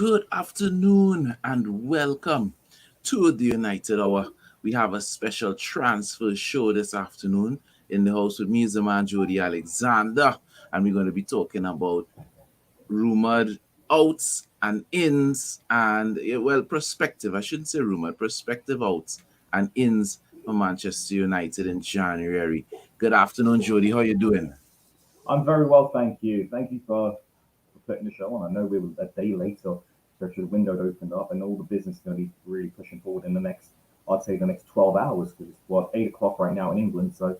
Good afternoon and welcome to the United Hour. We have a special transfer show this afternoon in the house with me, is the man Jody Alexander, and we're going to be talking about rumored outs and ins and, well, prospective. I shouldn't say rumored, prospective outs and ins for Manchester United in January. Good afternoon, Jody. How you doing? I'm very well, thank you. Thank you for putting the show on. I know we were a day late, so the window had opened up, and all the business is going to be really pushing forward in the next, I'd say, the next 12 hours, because it's 8 o'clock right now in England. So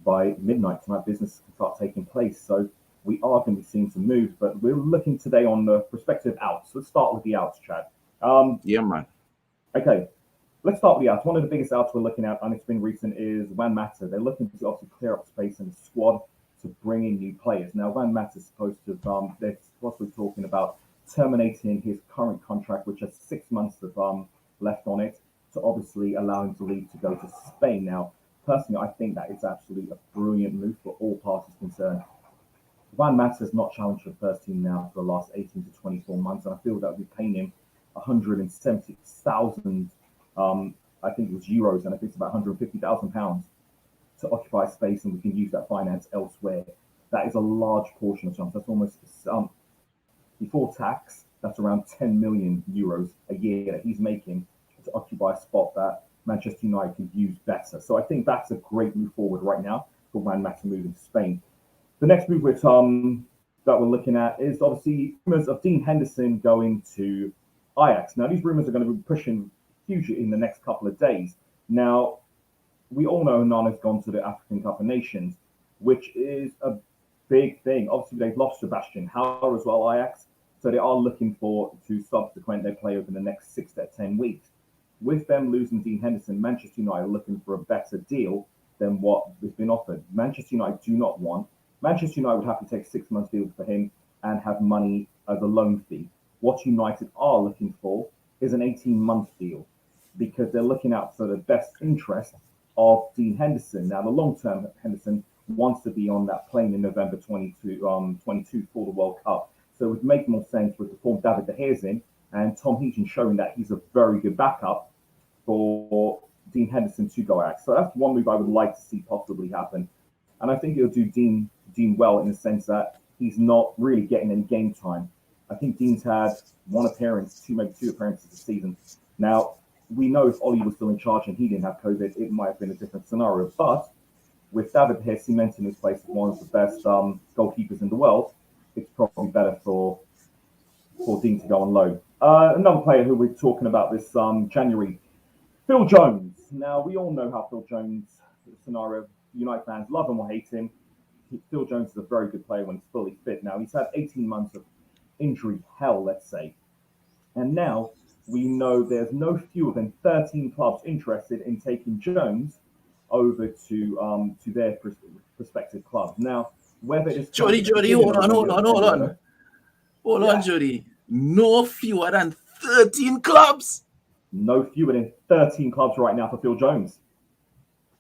by midnight tonight, business can start taking place. So we are going to be seeing some moves, but we're looking today on the prospective outs. Let's start with the outs, Chad. Um, Yeah, man. okay, let's start with the outs. One of the biggest outs we're looking at, and it's been recent, is Van Mata. They're looking to obviously clear up space in the squad to bring in new players. Now, Van Mata's supposed to, they're possibly talking about terminating his current contract, which has 6 months of left on it, to obviously allow him to leave to go to Spain. Now, personally, I think that is absolutely a brilliant move for all parties concerned. Van Mata has not challenged for the first team now for the last 18 to 24 months, and I feel that we're paying him 170,000, I think it was euros, and I think it's about £150,000 to occupy space, and we can use that finance elsewhere. That is a large portion of funds. That's almost before tax. That's around 10 million euros a year that he's making to occupy a spot that Manchester United could use better. So I think that's a great move forward right now for Van Mata moving to Spain. The next move that we're looking at is obviously rumors of Dean Henderson going to Ajax. Now these rumors are going to be pushing hugely in the next couple of days. Now we all know Nana's gone to the African Cup of Nations, which is a big thing. Obviously, they've lost Sebastian Hauer as well, Ajax, so they are looking for to subsequent their play over the next 6 to 10 weeks. With them losing Dean Henderson, Manchester United are looking for a better deal than what has been offered. Manchester United do not want. Manchester United would have to take 6 months deal for him and have money as a loan fee. What United are looking for is an 18-month deal because they're looking out for the best interest of Dean Henderson. Now, the long-term Henderson wants to be on that plane in November 22 for the World Cup. So it would make more sense with the form David De Gea's in and Tom Heaton showing that he's a very good backup for Dean Henderson to go out. So that's one move I would like to see possibly happen. And I think it'll do Dean well in the sense that he's not really getting any game time. I think Dean's had one appearance, maybe two appearances this season. Now, we know if Ollie was still in charge and he didn't have COVID, it might have been a different scenario. But with David here cementing his place as one of the best goalkeepers in the world, it's probably better for Dean to go on loan. Another player who we're talking about this January, Phil Jones. Now, we all know how Phil Jones, the scenario, United fans love him or hate him. Phil Jones is a very good player when he's fully fit. Now, he's had 18 months of injury hell, let's say. And now we know there's no fewer than 13 clubs interested in taking Jones over to their prospective clubs. Now, whether it's Jody, hold on, yeah, Jody. No fewer than 13 clubs. no fewer than 13 clubs right now for Phil Jones.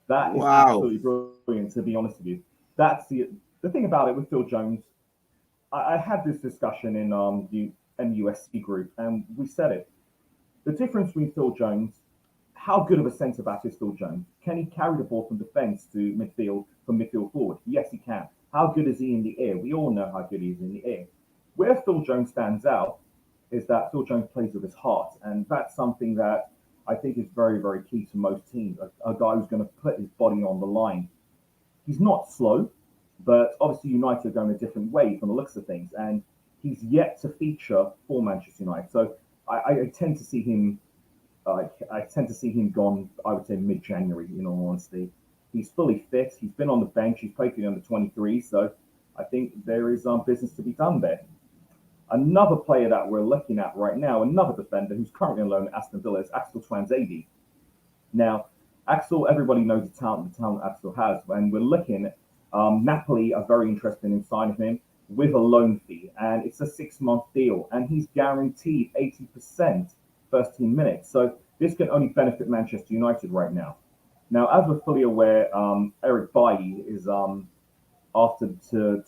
That is Wow. absolutely brilliant, to be honest with you. That's the thing about it with Phil Jones. I had this discussion in the MUSC group, and we said it. The difference between Phil Jones, how good of a centre back is Phil Jones? Can he carry the ball from defence to midfield, from midfield forward? Yes, he can. How good is he in the air? We all know how good he is in the air. Where Phil Jones stands out is that Phil Jones plays with his heart, and that's something that I think is very, very key to most teams. A guy who's going to put his body on the line. He's not slow, but obviously United are going a different way from the looks of things, and he's yet to feature for Manchester United. So I tend to see him. I tend to see him gone. I would say mid-January. In all honesty, he's fully fit. He's been on the bench. He's played for the under 23. So I think there is business to be done there. Another player that we're looking at right now, another defender who's currently on loan at Aston Villa, is Axel Twanzebe. Now, Axel, everybody knows the talent Axel has, and we're looking. Napoli are very interested in signing him with a loan fee, and it's a 6 month deal, and he's guaranteed 80% first team minutes. So this can only benefit Manchester United right now. Now, as we're fully aware, Eric Bailly is after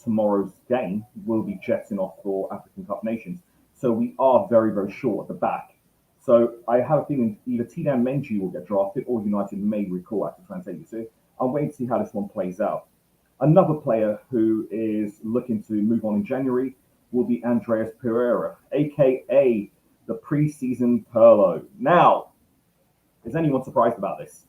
tomorrow's game will be jetting off for African Cup Nations. So we are very, very short at the back. So I have a feeling either Tiedan Menji will get drafted or United may recall after translating. So I'm waiting to see how this one plays out. Another player who is looking to move on in January will be Andreas Pereira, aka the preseason Perlo. Now, is anyone surprised about this?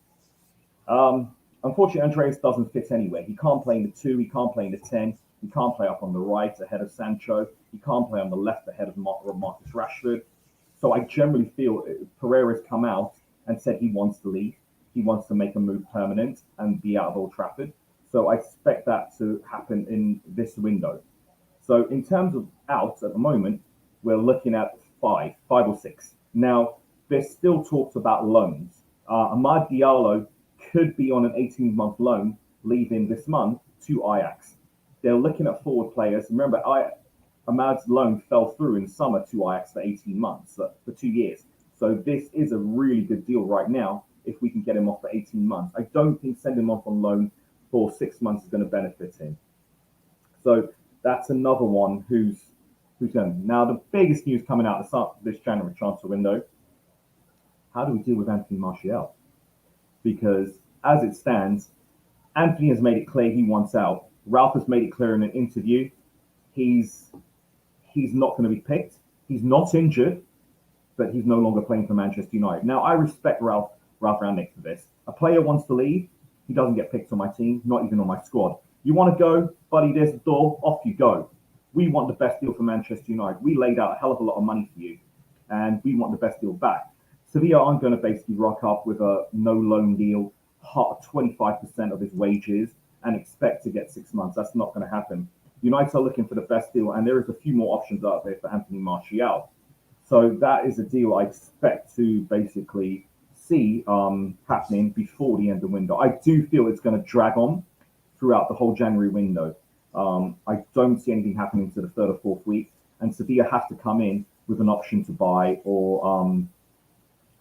Unfortunately, Andreas doesn't fit anywhere. He can't play in the 2, he can't play in the 10, he can't play up on the right ahead of Sancho, he can't play on the left ahead of Marcus Rashford. So I generally feel Pereira's come out and said he wants to leave. He wants to make a move permanent and be out of Old Trafford. So I expect that to happen in this window. So in terms of outs at the moment, we're looking at five or six. Now, there's still talks about loans. Amad Diallo could be on an 18-month loan leaving this month to Ajax. They're looking at forward players. Remember, Amad's loan fell through in summer to Ajax for 18 months, for 2 years. So this is a really good deal right now if we can get him off for 18 months. I don't think sending him off on loan for 6 months is going to benefit him. So that's another one who's done. Now, the biggest news coming out this January transfer window, how do we deal with Anthony Martial? Because as it stands, Anthony has made it clear he wants out. Ralph has made it clear in an interview he's not going to be picked. He's not injured, but he's no longer playing for Manchester United. Now, I respect Ralph Rangnick for this. A player wants to leave, he doesn't get picked on my team, not even on my squad. You want to go, buddy, there's the door, off you go. We want the best deal for Manchester United. We laid out a hell of a lot of money for you, and we want the best deal back. Sevilla aren't going to basically rock up with a no loan deal, 25% of his wages, and expect to get 6 months. That's not going to happen. United are looking for the best deal, and there is a few more options out there for Anthony Martial. So that is a deal I expect to basically see happening before the end of the window. I do feel it's going to drag on throughout the whole January window. I don't see anything happening to the 3rd or 4th week, and Sevilla have to come in with an option to buy or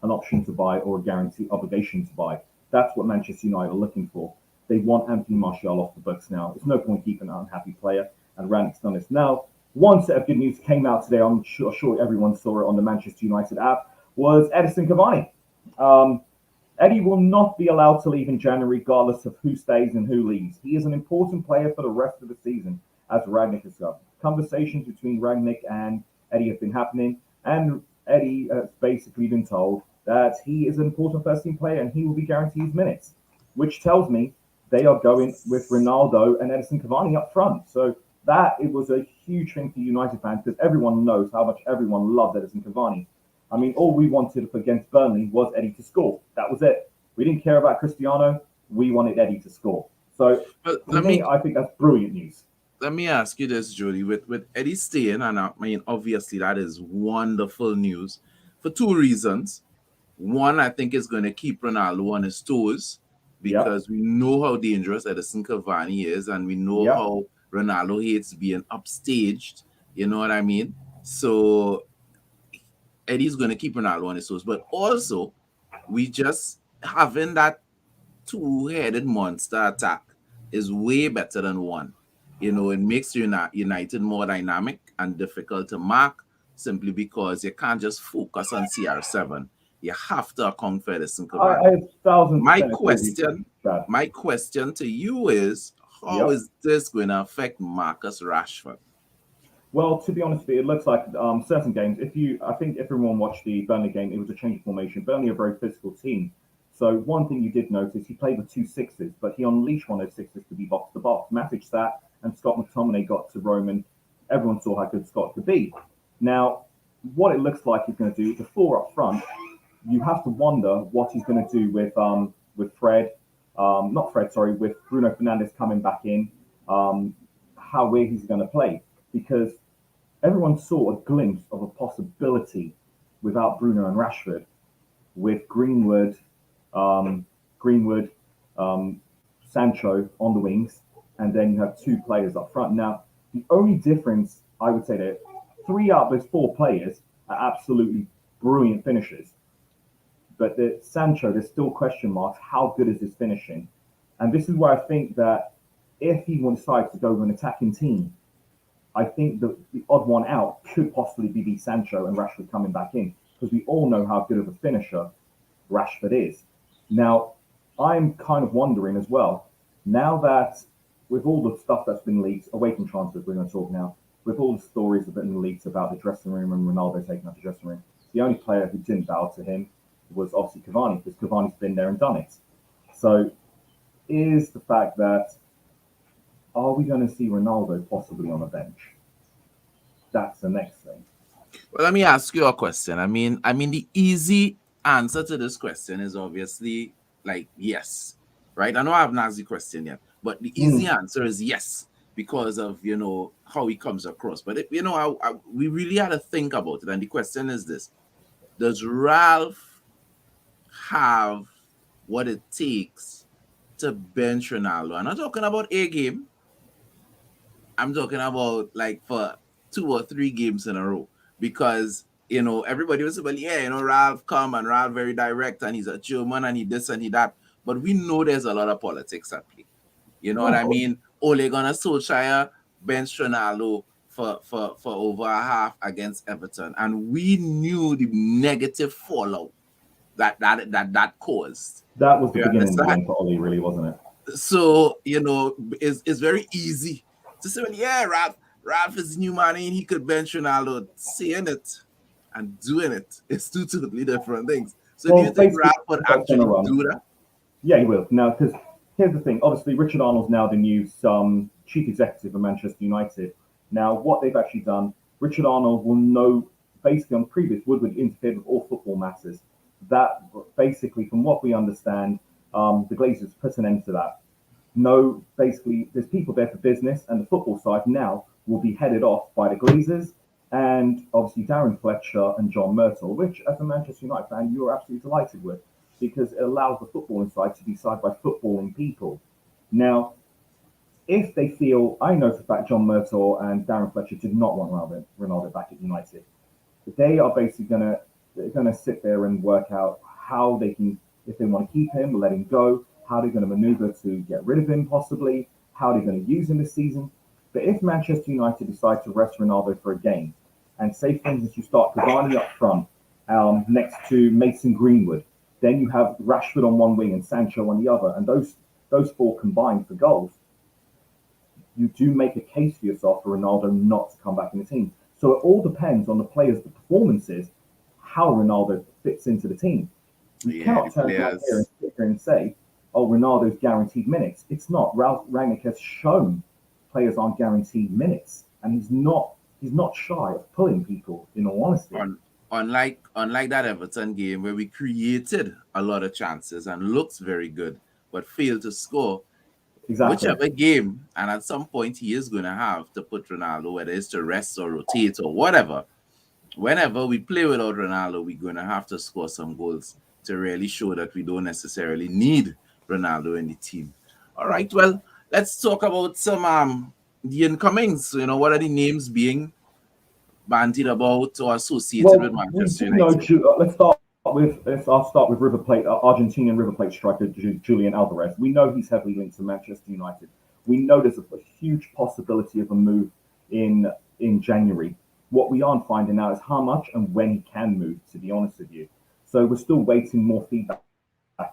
a guarantee obligation to buy. That's what Manchester United are looking for. They want Anthony Martial off the books now. There's no point keeping an unhappy player, and Rangnick's done this. Now, one set of good news came out today. I'm sure everyone saw it on the Manchester United app. Was Edinson Cavani. Eddie will not be allowed to leave in January, regardless of who stays and who leaves. He is an important player for the rest of the season, as Rangnick has said. Conversations between Rangnick and Eddie have been happening, and Eddie has basically been told that he is an important first-team player and he will be guaranteed his minutes, which tells me they are going with Ronaldo and Edinson Cavani up front. So it was a huge thing for United fans because everyone knows how much everyone loved Edinson Cavani. I mean, all we wanted against Burnley was Eddie to score. That was it. We didn't care about Cristiano. We wanted Eddie to score. So for me, I think that's brilliant news. Let me ask you this, Jody. With Eddie staying, and I mean, obviously that is wonderful news for 2 reasons. One, I think it's going to keep Ronaldo on his toes because we know how dangerous Edinson Cavani is, and we know how Ronaldo hates being upstaged. You know what I mean? So Eddie's going to keep Ronaldo on his toes, but also we just having that 2-headed monster attack is way better than one. You know, it makes United more dynamic and difficult to mark simply because you can't just focus on CR7. You have to account for Edinson Cavani. My question to you is, how is this going to affect Marcus Rashford? Well, to be honest with you, it looks like certain games. I think if everyone watched the Burnley game, it was a change of formation. Burnley are a very physical team. So one thing you did notice, he played with 2 sixes, but he unleashed one of those sixes to be box to box. Matic sat and Scott McTominay got to Roman. Everyone saw how good Scott could be. Now, what it looks like he's going to do, the 4 up front, you have to wonder what he's going to do with with Bruno Fernandes coming back in, where he's going to play. Because everyone saw a glimpse of a possibility without Bruno and Rashford, with Greenwood, Sancho on the wings, and then you have 2 players up front. Now, the only difference, I would say that 3 out of those 4 players are absolutely brilliant finishers. But Sancho, there's still question marks. How good is his finishing? And this is where I think that if he decides to go with an attacking team, I think the odd one out could possibly be Sancho and Rashford coming back in because we all know how good of a finisher Rashford is. Now, I'm kind of wondering as well, now that with all the stuff that's been leaked, away from transfers, we're going to talk now, with all the stories that have been leaked about the dressing room and Ronaldo taking out the dressing room, the only player who didn't bow to him was obviously Cavani because Cavani's been there and done it. So, is the fact that are we going to see Ronaldo possibly on a bench? That's the next thing. Well, let me ask you a question. The easy answer to this question is obviously like yes, right? I know I haven't asked the question yet, but the easy Mm, answer is yes because of how he comes across. But we really had to think about it, and the question is this: does Ralph have what it takes to bench Ronaldo? I'm not talking about a game. I'm talking about like for 2 or 3 games in a row because everybody was well, yeah, Ralph come and Ralph very direct and he's a German and he this and he that, but we know there's a lot of politics at play. You know no, what of I course. mean? Ole Gunnar Solskjaer bench Ronaldo for over a half against Everton, and we knew the negative fallout that caused. That was the You beginning of the understand? end for Ollie, really, wasn't it? So it's very easy to say, well, yeah, Ralph is new money and he could bench Ronaldo. Saying it and doing it is two totally different things. So do Well, you think basically, Ralph would that's going to actually run. do that? Yeah, he will. Now, because here's the thing. Obviously, Richard Arnold's now the new chief executive of Manchester United. Now, what they've actually done, Richard Arnold will know, basically on previous, Woodward interfered with all football matters. That, basically, from what we understand, the Glazers put an end to that. No, basically, there's people there for business, and the football side now will be headed off by the Glazers and obviously Darren Fletcher and John Myrtle, which, as a Manchester United fan, you are absolutely delighted with because it allows the footballing side to be side by footballing people. Now, if they feel, I know for a fact John Myrtle and Darren Fletcher did not want Ronaldo back at United. They are basically gonna sit there and work out how they can, if they want to keep him, let him go, how they're going to maneuver to get rid of him possibly, how they're going to use him this season. But if Manchester United decide to rest Ronaldo for a game, and say for instance you start Cavani up front next to Mason Greenwood, then you have Rashford on one wing and Sancho on the other, and those four combined for goals, you do make a case for yourself for Ronaldo not to come back in the team. So it all depends on the players, the performances, how Ronaldo fits into the team. You Yeah, the cannot turn around here and players. sit here and say, oh, Ronaldo's guaranteed minutes. It's not. Ralph Rangnick has shown players aren't guaranteed minutes, and he's not shy of pulling people, in all honesty. On unlike that Everton game where we created a lot of chances and looked very good but failed to score, Exactly. whichever game, and at some point he is going to have to put Ronaldo, whether it's to rest or rotate or whatever. Whenever we play without Ronaldo, we're going to have to score some goals to really show that we don't necessarily need Ronaldo in the team. All right, well, let's talk about some the incomings. What are the names being bandied about or associated with Well, we Manchester do know. United? I'll start with River Plate, Argentinian River Plate striker Julian Alvarez. We know he's heavily linked to Manchester United. We know there's a huge possibility of a move in January. What we aren't finding out is how much and when he can move. To be honest with you, so we're still waiting more feedback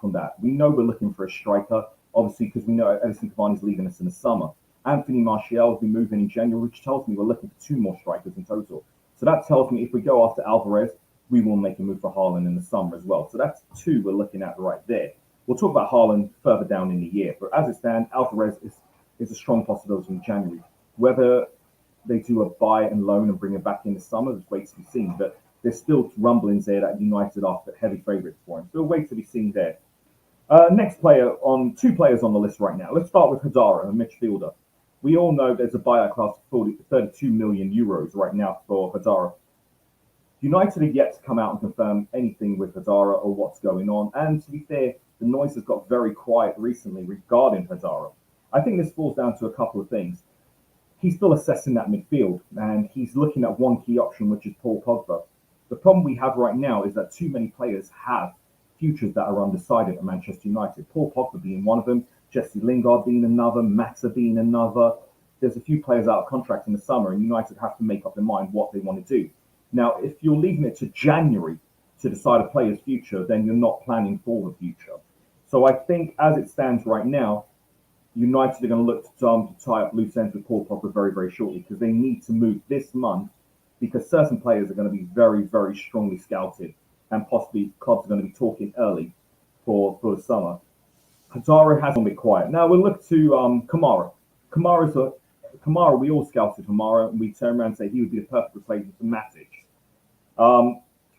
on that. We know we're looking for a striker, obviously, because we know Edison Cavani's leaving us in the summer. Anthony Martial will be moving in January, which tells me we're looking for two more strikers in total. So that tells me if we go after Alvarez, we will make a move for Haaland in the summer as well. So that's two we're looking at right there. We'll talk about Haaland further down in the year, but as it stands, Alvarez is a strong possibility in January. Whether they do a buy and loan and bring him back in the summer, it's wait to be seen. But there's still rumblings there that United are heavy favourites for him. Still wait to be seen there. Next player on two players on the list right now. Let's start with Hadara, a midfielder. We all know there's a buyout class of 32 million euros right now for Hadara. United have yet to come out and confirm anything with Hadara or what's going on. And to be fair, the noise has got very quiet recently regarding Hadara. I think this falls down to a couple of things. He's still assessing that midfield, and he's looking at one key option, which is Paul Pogba. The problem we have right now is that too many players have futures that are undecided at Manchester United. Paul Pogba being one of them, Jesse Lingard being another, Mata being another. there's a few players out of contract in the summer, and United have to make up their mind what they want to do. Now, if you're leaving it to January to decide a player's future, then you're not planning for the future. So I think as it stands right now, United are going to look to tie up loose ends with Paul Pogba very, very shortly because they need to move this month because certain players are going to be very, very strongly scouted and possibly clubs are going to be talking early for the summer. Hazard has been a bit quiet. Now we'll look to Kamara. Kamara, we all scouted Kamara and we turned around and said he would be the perfect replacement for Matic.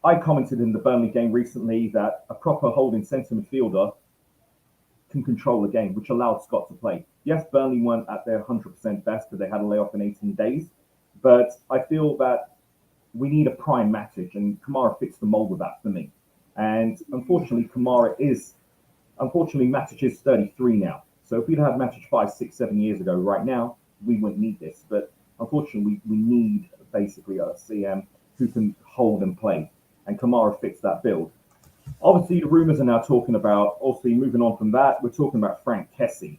I commented in the Burnley game recently that a proper holding centre midfielder can control the game, which allowed Scott to play. Yes, Burnley weren't at their 100% best because they had a layoff in 18 days, but I feel that we need a prime Matic, and Kamara fits the mold of that for me. And unfortunately, Matic is 33 now. So if we'd had Matic 5, 6, 7 years ago, right now, we wouldn't need this. But unfortunately, we need basically a CM who can hold and play, and Kamara fits that build. Obviously, the rumours are now talking about, obviously, moving on from that, we're talking about Frank Kessie.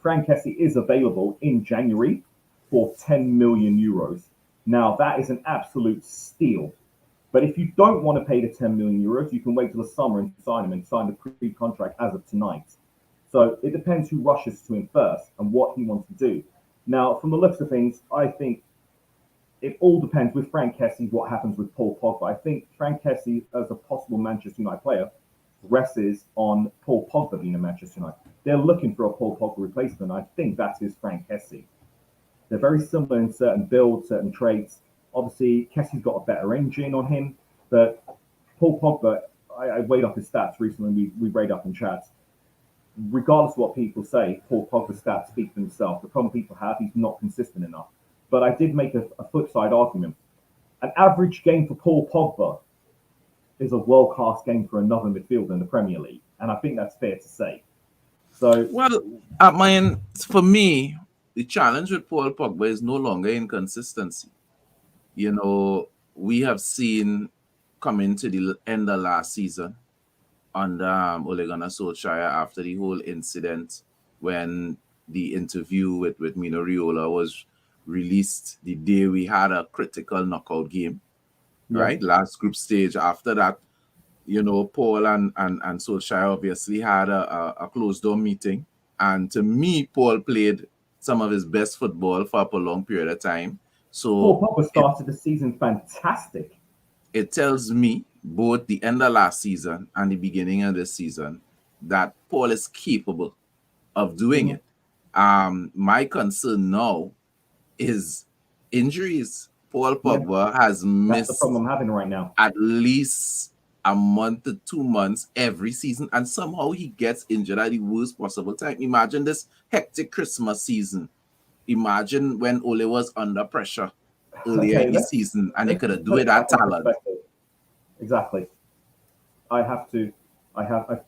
Frank Kessie is available in January for 10 million euros. Now, that is an absolute steal. But if you don't want to pay the 10 million euros, you can wait till the summer and sign him and sign the pre-contract as of tonight. So it depends who rushes to him first and what he wants to do. Now, from the looks of things, I think it all depends with Frank Kessie what happens with Paul Pogba. I think Frank Kessie, as a possible Manchester United player, rests on Paul Pogba being a Manchester United. They're looking for a Paul Pogba replacement. I think that is Frank Kessie. They're very similar in certain builds, certain traits. Obviously, Kessie's got a better engine on him, but Paul Pogba, I weighed up his stats recently. We weighed up in chats. Regardless of what people say, Paul Pogba's stats speak for himself. The problem people have, he's not consistent enough. But I did make a flip side argument. An average game for Paul Pogba is a world-class game for another midfielder in the Premier League. And I think that's fair to say. So, Well, for me, the challenge with Paul Pogba is no longer inconsistency. You know, we have seen coming to the end of last season under Ole Gunnar Solskjaer after the whole incident when the interview with Mino Raiola was released the day we had a critical knockout game, right? Last group stage. After that, you know, Paul and Solskjaer obviously had a closed door meeting. And to me, Paul played some of his best football for a long period of time. So Paul Pogba started the season fantastic. It tells me both the end of last season and the beginning of this season that Paul is capable of doing it. My concern now is injuries. Paul Pogba has That's the missed problem I'm having right now. at least a month to 2 months every season, and somehow he gets injured at the worst possible time. Imagine this hectic Christmas season. Imagine when Ole was under pressure earlier in the season and he could have do it at talent. Exactly. I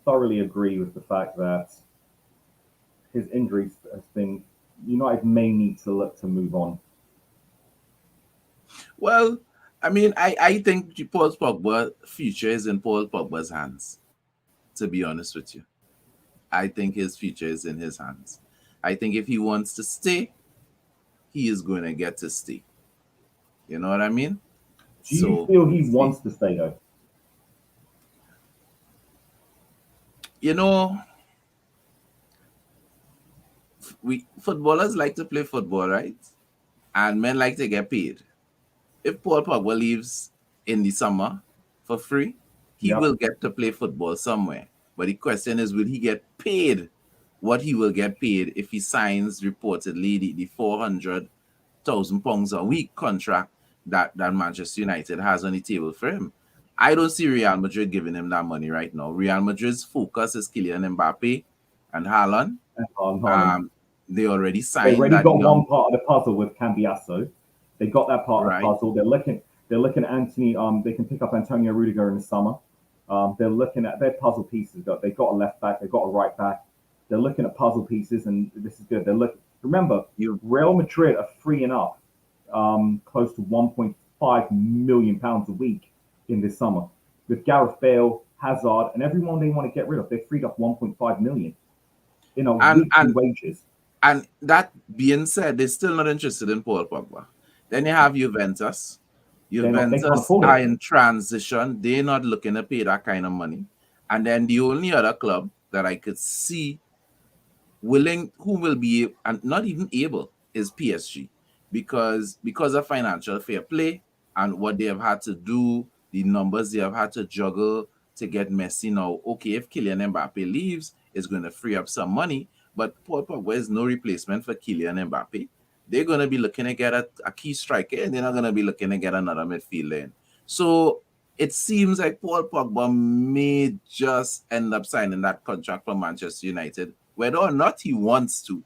thoroughly agree with the fact that his injuries has been, United may need to look to move on. Well, I mean, I think Paul Pogba's future is in Paul Pogba's hands, to be honest with you. I think his future is in his hands. I think if he wants to stay, he is going to get to stay. You know what I mean? Do you feel he wants to stay, though? You know, footballers like to play football, right? And men like to get paid. If Paul Pogba leaves in the summer for free, he will get to play football somewhere. But the question is, will he get paid what he will get paid if he signs reportedly the £400,000 a week contract that Manchester United has on the table for him? I don't see Real Madrid giving him that money right now. Real Madrid's focus is Kylian Mbappe and Haaland. They already signed. They already got one part of the puzzle with Cambiasso. They got that part of the puzzle. They're looking at Anthony. They can pick up Antonio Rudiger in the summer. They're looking at their puzzle pieces. They've got a left back. They've got a right back. They're looking at puzzle pieces, and this is good. Remember, Real Madrid are freeing up close to £1.5 million a week in this summer with Gareth Bale, Hazard, and everyone they want to get rid of. They freed up 1.5 million, weekly wages. And that being said, they're still not interested in Paul Pogba. Then you have Juventus. They're not. They can't Juventus afford are it. in transition. They're not looking to pay that kind of money. And then the only other club that I could see willing, who will be and not even able, is PSG, because of financial fair play and what they have had to do, the numbers they have had to juggle to get Messi now. Okay, if Kylian Mbappe leaves, it's going to free up some money, but Paul Pogba is no replacement for Kylian Mbappe. They're going to be looking to get a key striker, and they're not going to be looking to get another midfielder in. So it seems like Paul Pogba may just end up signing that contract for Manchester United, whether or not he wants to,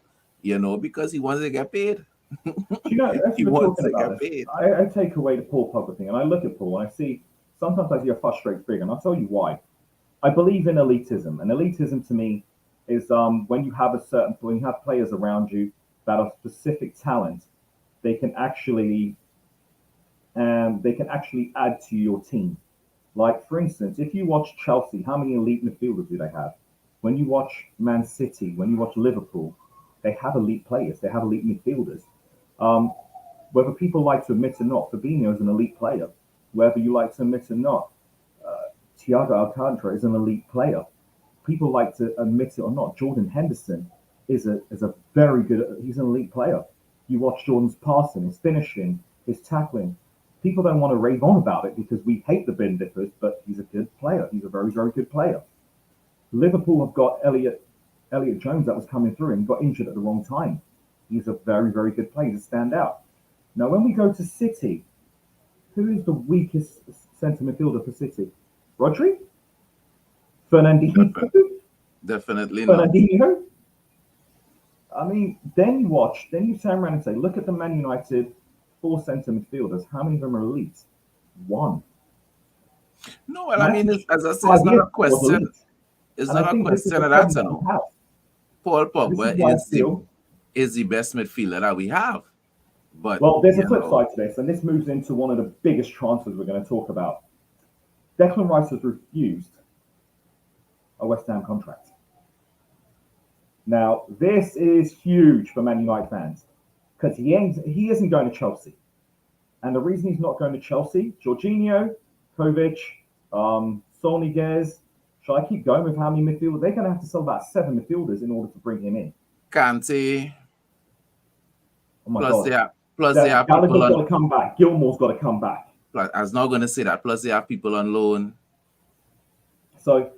because he wants to get paid. Do you know, as He you were wants talking to about get this, paid. I take away the Paul Pogba thing, and I look at Paul, and I see sometimes I see a frustrated figure, and I'll tell you why. I believe in elitism, and elitism to me is when you have when you have players around you that are specific talent, they can actually they can actually add to your team. Like for instance, if you watch Chelsea, how many elite midfielders do they have? When you watch Man City, when you watch Liverpool, they have elite players, they have elite midfielders. Um, whether people like to admit or not, Fabinho is an elite player. Whether you like to admit or not, Thiago Alcantara is an elite player. People like to admit it or not. Jordan Henderson is a very good. He's an elite player. You watch Jordan's passing, his finishing, his tackling. People don't want to rave on about it because we hate the bin dippers, but he's a good player. He's a very, very good player. Liverpool have got Elliot Jones that was coming through and got injured at the wrong time. He's a very, very good player to stand out. Now, when we go to City, who is the weakest centre midfielder for City? Rodri? Fernandinho? Definitely not. Fernandinho? I mean, then you turn around and say, look at the Man United four centre midfielders. How many of them are elite? One. No, well, I mean, Matic, as I said, it's five not years a ago, was question. elite. It's And I not a think this is question the of problem answer. that we No, have. Paul This is Pogba why I feel. is the best midfielder that we have. But Well, there's a flip side to this, and this moves into one of the biggest transfers we're going to talk about. Declan Rice has refused a West Ham contract. Now, this is huge for Man United fans because he isn't going to Chelsea. And the reason he's not going to Chelsea, Jorginho, Kovic, Sol Niguez, shall I keep going with how many midfielders? They're going to have to sell about 7 midfielders in order to bring him in. Kante, Oh my plus God. they have people Gallagher's got on. to come back. Gilmore's got to come back. I was not going to say that. Plus they have people on loan. So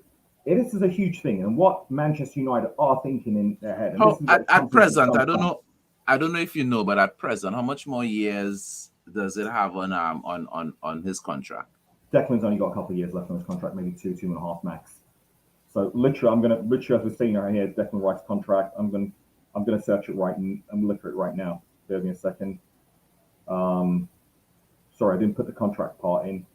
this is a huge thing. And what Manchester United are thinking in their head, and this How is what at comes into present, some I don't fun. know. I don't know if you know, but at present, how much more years does it have on his contract? Declan's only got a couple of years left on his contract, maybe 2.5 max. So literally, as we're seeing right here, Declan Rice's contract. I'm gonna search it right and look at it right now. Give me a second. Sorry, I didn't put the contract part in.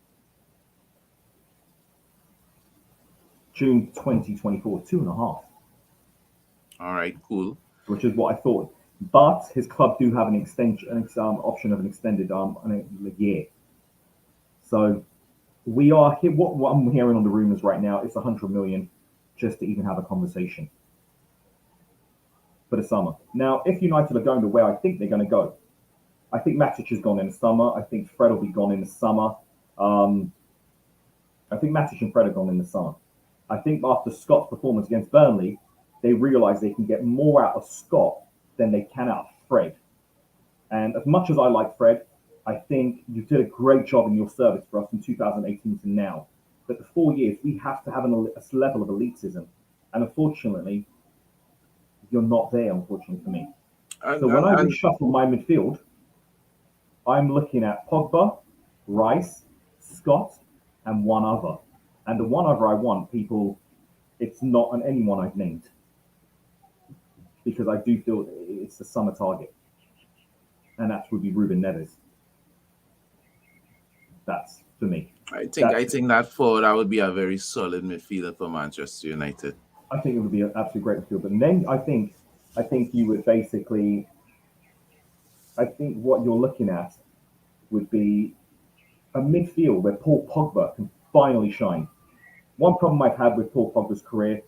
June 2024, 2.5. All right, cool. Which is what I thought. But his club do have an extension, option of an extended a year. So we are here. What I'm hearing on the rumors right now is 100 million just to even have a conversation for the summer. Now, if United are going the way I think they're going to go, I think Matic is gone in the summer. I think Fred will be gone in the summer. I think Matic and Fred are gone in the summer. I think after Scott's performance against Burnley, they realise they can get more out of Scott than they can out of Fred. And as much as I like Fred, I think you did a great job in your service for us from 2018 to now. But the 4 years, we have to have a level of elitism. And unfortunately, you're not there, unfortunately, for me. So when I And reshuffle my midfield, I'm looking at Pogba, Rice, Scott, and one other. And the one other I want, people, it's not on anyone I've named. Because I do feel it's the summer target. And that would be Ruben Neves. That's for me. I think that forward that would be a very solid midfielder for Manchester United. I think it would be an absolutely great midfield. But then I think you would basically, I think what you're looking at would be a midfield where Paul Pogba can finally shine. One problem I've had with Paul Pogba's career,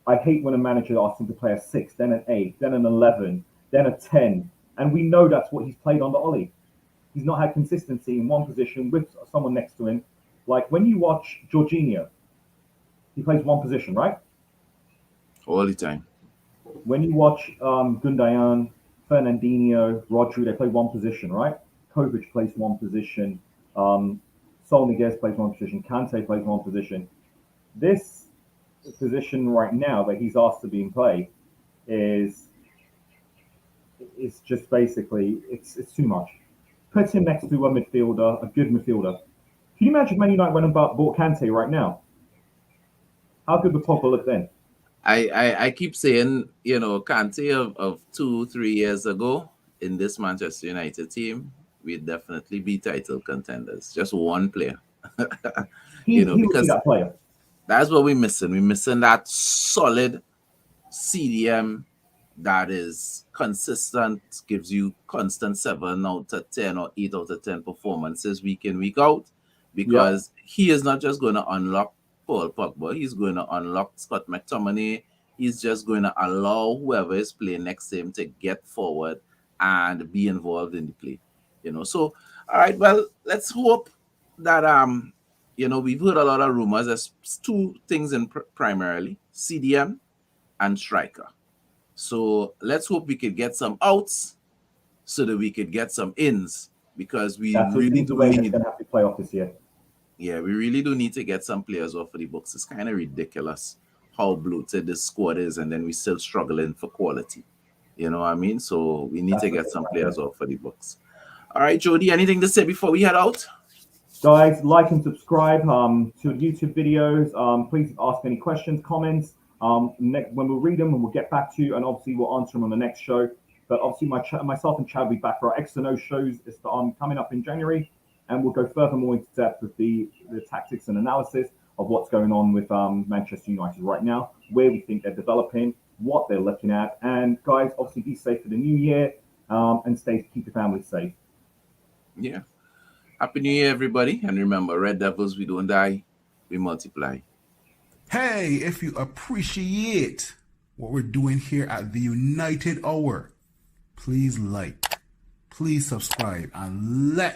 I hate when a manager asks him to play a 6, then an 8, then an 11, then a 10. And we know that's what he's played under Ollie. He's not had consistency in one position with someone next to him. Like when you watch Jorginho, he plays one position, right? All the time. When you watch Gundogan, Fernandinho, Rodri, they play one position, right? Kovac plays one position. Sol Niguez plays one position. Kante plays one position. This position right now that he's asked to be in play is just basically it's too much. Put him next to a midfielder, a good midfielder. Can you imagine Man United went and bought Kante right now? How good would Pogba look then? I keep saying, Kante of 2-3 years ago in this Manchester United team, we'd definitely be title contenders. Just one player. He would be Because that player. that's what we're missing. We're missing that solid CDM that is consistent, gives you constant 7 out of 10 or 8 out of 10 performances week in, week out, Yep, because he is not just going to unlock Paul Pogba, he's going to unlock Scott McTominay. He's just going to allow whoever is playing next to him to get forward and be involved in the play. So all right, well, let's hope that we've heard a lot of rumors. There's two things in primarily CDM and striker. So let's hope we could get some outs so that we could get some ins, because we that's really the do way that's need, going to have to play off this year. yeah, we really do need to get some players off of the books. It's kind of ridiculous how bloated this squad is, and then we're still struggling for quality. You know what I mean? So we need That's to the get thing some right players there. off of the books. All right, Jody, anything to say before we head out? Guys, like and subscribe to the YouTube videos. Please ask any questions, comments. When we'll read them and we'll get back to you, and obviously we'll answer them on the next show. But obviously, myself and Chad will be back for our X and O shows coming up in January, and we'll go further more into depth with the tactics and analysis of what's going on with Manchester United right now, where we think they're developing, what they're looking at. And guys, obviously be safe for the new year and keep your family safe. Yeah. Happy New Year, everybody. And remember, Red Devils, we don't die, we multiply. Hey, if you appreciate what we're doing here at the United Hour, please like, please subscribe, and let